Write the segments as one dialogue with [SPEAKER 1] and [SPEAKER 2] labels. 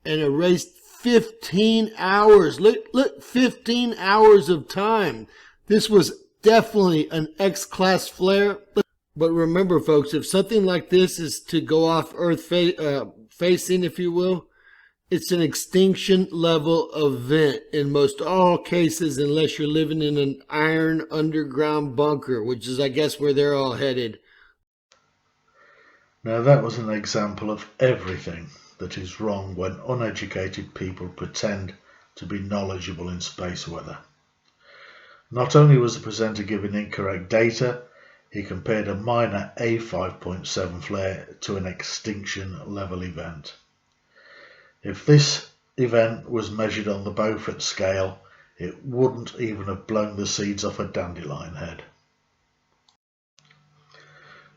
[SPEAKER 1] and erased 15 hours. Look, 15 hours of time. This was definitely an X-class flare. But remember, folks, if something like this is to go off Earth facing, if you will, it's an extinction level event in most all cases, unless you're living in an iron underground bunker, which is, I guess, where they're all headed.
[SPEAKER 2] Now that was an example of everything that is wrong when uneducated people pretend to be knowledgeable in space weather. Not only was the presenter given incorrect data, he compared a minor A5.7 flare to an extinction level event. If this event was measured on the Beaufort scale, it wouldn't even have blown the seeds off a dandelion head.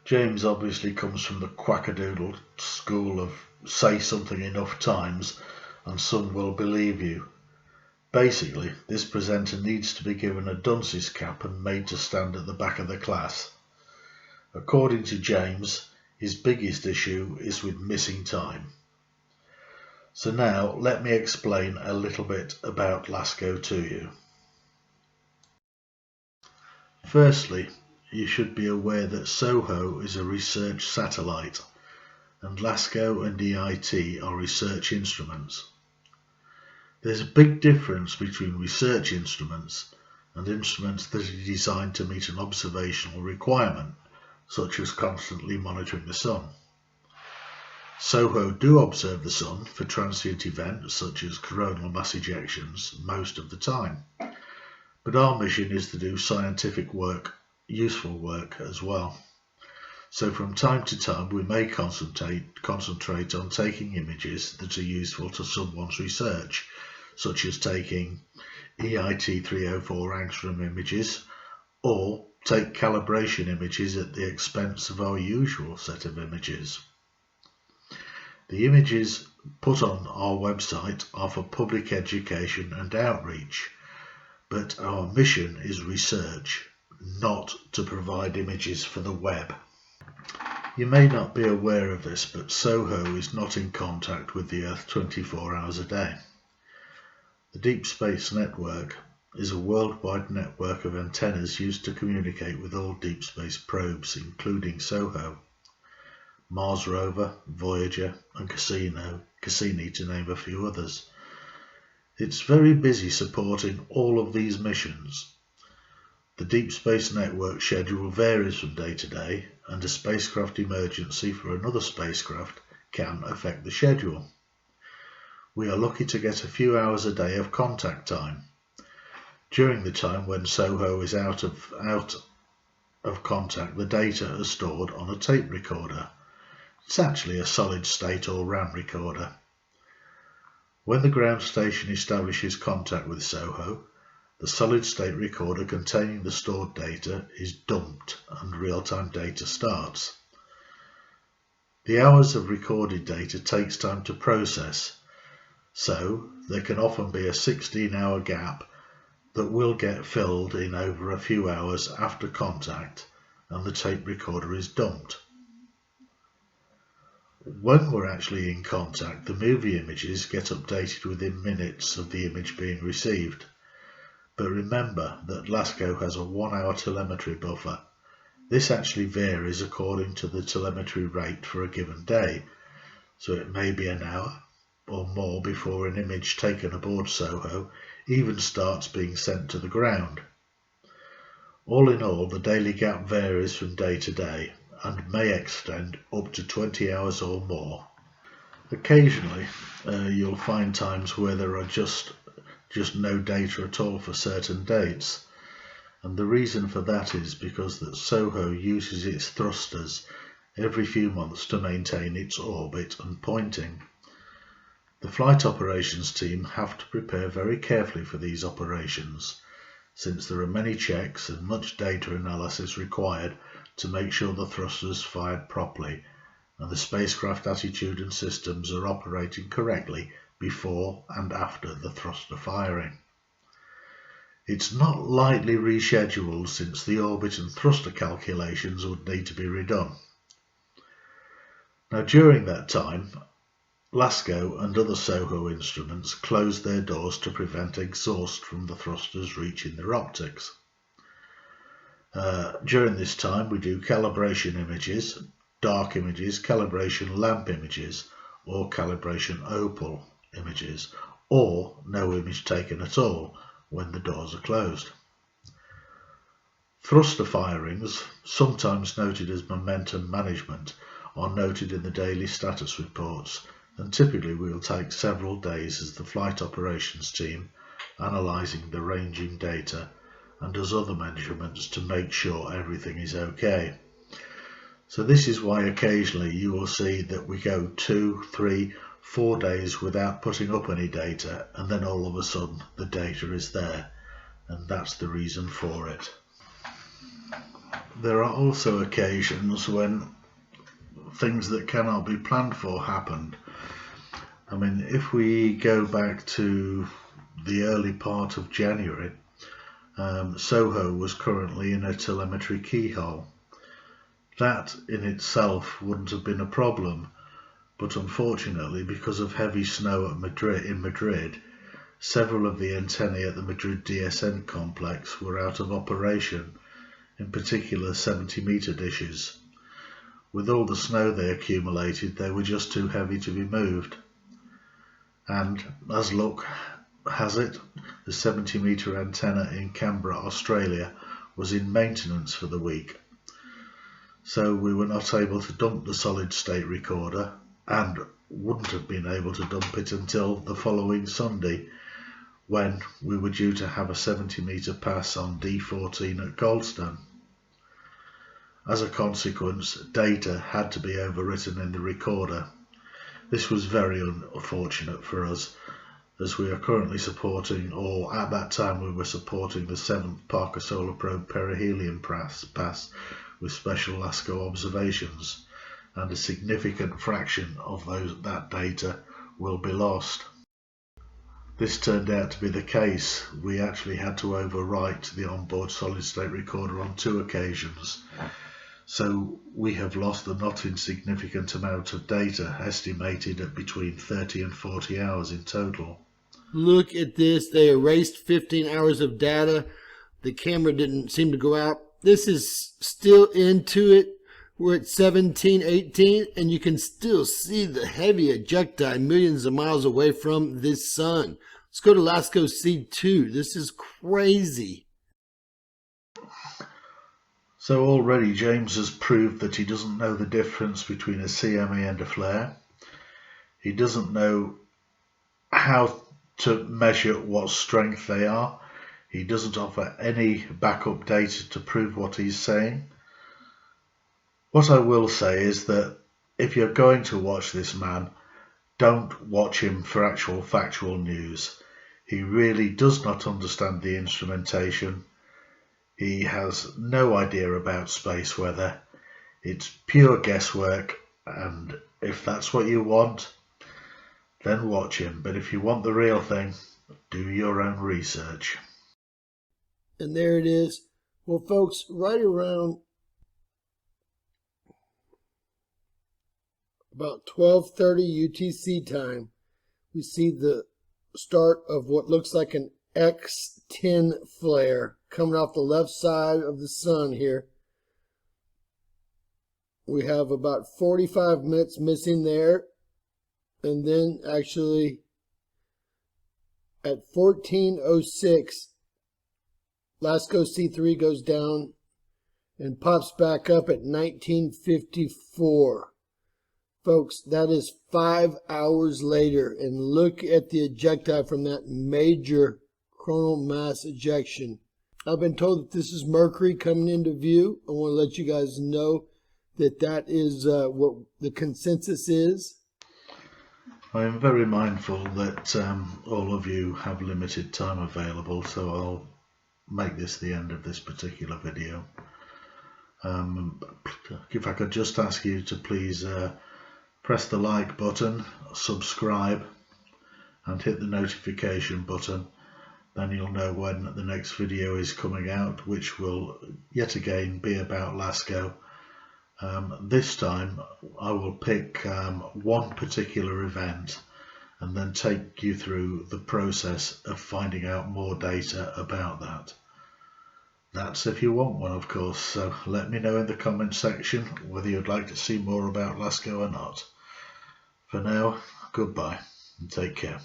[SPEAKER 2] James obviously comes from the quackadoodle school of say something enough times and some will believe you. Basically, this presenter needs to be given a dunce's cap and made to stand at the back of the class. According to James, his biggest issue is with missing time. So now let me explain a little bit about LASCO to you. Firstly, you should be aware that SOHO is a research satellite and LASCO and EIT are research instruments. There's a big difference between research instruments and instruments that are designed to meet an observational requirement, such as constantly monitoring the sun. SOHO do observe the sun for transient events such as coronal mass ejections most of the time, but our mission is to do scientific work, useful work as well. So from time to time we may concentrate on taking images that are useful to someone's research, such as taking EIT 304 angstrom images, or take calibration images at the expense of our usual set of images. The images put on our website are for public education and outreach, but our mission is research, not to provide images for the web. You may not be aware of this, but SOHO is not in contact with the Earth 24 hours a day. The Deep Space Network is a worldwide network of antennas used to communicate with all deep space probes, including SOHO, Mars rover, Voyager and Cassini to name a few others. It's very busy supporting all of these missions. The Deep Space Network schedule varies from day to day, and a spacecraft emergency for another spacecraft can affect the schedule. We are lucky to get a few hours a day of contact time. During the time when SOHO is out of contact, the data are stored on a tape recorder. It's actually a solid state or RAM recorder. When the ground station establishes contact with SOHO, the solid state recorder containing the stored data is dumped and real-time data starts. The hours of recorded data takes time to process, so there can often be a 16-hour gap that will get filled in over a few hours after contact and the tape recorder is dumped. When we're actually in contact, the movie images get updated within minutes of the image being received. But remember that LASCO has a 1-hour telemetry buffer. This actually varies according to the telemetry rate for a given day, so it may be an hour or more before an image taken aboard SOHO even starts being sent to the ground. All in all, the daily gap varies from day to day and may extend up to 20 hours or more. Occasionally you'll find times where there are just no data at all for certain dates, and the reason for that is because that SOHO uses its thrusters every few months to maintain its orbit and pointing. The flight operations team have to prepare very carefully for these operations, since there are many checks and much data analysis required to make sure the thrusters fired properly and the spacecraft attitude and systems are operating correctly before and after the thruster firing. It's not lightly rescheduled, since the orbit and thruster calculations would need to be redone. Now during that time, LASCO and other SOHO instruments close their doors to prevent exhaust from the thrusters reaching their optics. During this time we do calibration images, dark images, calibration lamp images, or calibration opal images, or no image taken at all when the doors are closed. Thruster firings, sometimes noted as momentum management, are noted in the daily status reports, and typically will take several days as the flight operations team analysing the ranging data and does other measurements to make sure everything is okay. So this is why occasionally you will see that we go 2, 3, 4 days without putting up any data, and then all of a sudden the data is there, and that's the reason for it. There are also occasions when things that cannot be planned for happened. I mean, if we go back to the early part of January, SOHO was currently in a telemetry keyhole. That in itself wouldn't have been a problem, but unfortunately, because of heavy snow in Madrid, several of the antennae at the Madrid DSN complex were out of operation, in particular 70-meter dishes. With all the snow they accumulated, they were just too heavy to be moved. And as luck has it, the 70-meter antenna in Canberra, Australia was in maintenance for the week. So we were not able to dump the solid state recorder, and wouldn't have been able to dump it until the following Sunday, when we were due to have a 70-meter pass on D14 at Goldstone. As a consequence, data had to be overwritten in the recorder. This was very unfortunate for us, as we are currently supporting, or at that time we were supporting, the 7th Parker Solar Probe perihelion pass with special LASCO observations, and a significant fraction of that data will be lost. This turned out to be the case. We actually had to overwrite the onboard solid state recorder on 2 occasions. So we have lost a not insignificant amount of data, estimated at between 30 and 40 hours in total.
[SPEAKER 1] Look at this. They erased 15 hours of data. The camera didn't seem to go out. This is still into it. We're at 1718, and you can still see the heavy ejecti millions of miles away from this sun. Let's go to LASCO C2. This is crazy.
[SPEAKER 2] So already James has proved that he doesn't know the difference between a CME and a flare. He doesn't know how to measure what strength they are. He doesn't offer any backup data to prove what he's saying. What I will say is that if you're going to watch this man, don't watch him for actual factual news. He really does not understand the instrumentation. He has no idea about space weather. It's pure guesswork, and if that's what you want, then watch him. But if you want the real thing, do your own research.
[SPEAKER 1] And there it is. Well, folks, right around about 12:30 UTC time, we see the start of what looks like an X10 flare coming off the left side of the sun here. We have about 45 minutes missing there, and then actually at 14:06 LASCO C3 goes down and pops back up at 1954. Folks, that is 5 hours later, and look at the ejecti from that major coronal mass ejection. I've been told that this is Mercury coming into view. I want to let you guys know that that is what the consensus is.
[SPEAKER 2] I am very mindful that all of you have limited time available, so I'll make this the end of this particular video. If I could just ask you to please press the like button, subscribe, and hit the notification button. Then you'll know when the next video is coming out, which will yet again be about LASCO This time I will pick one particular event and then take you through the process of finding out more data about that. That's if you want one, of course, so let me know in the comments section whether you'd like to see more about LASCO or not. For now, goodbye and take care.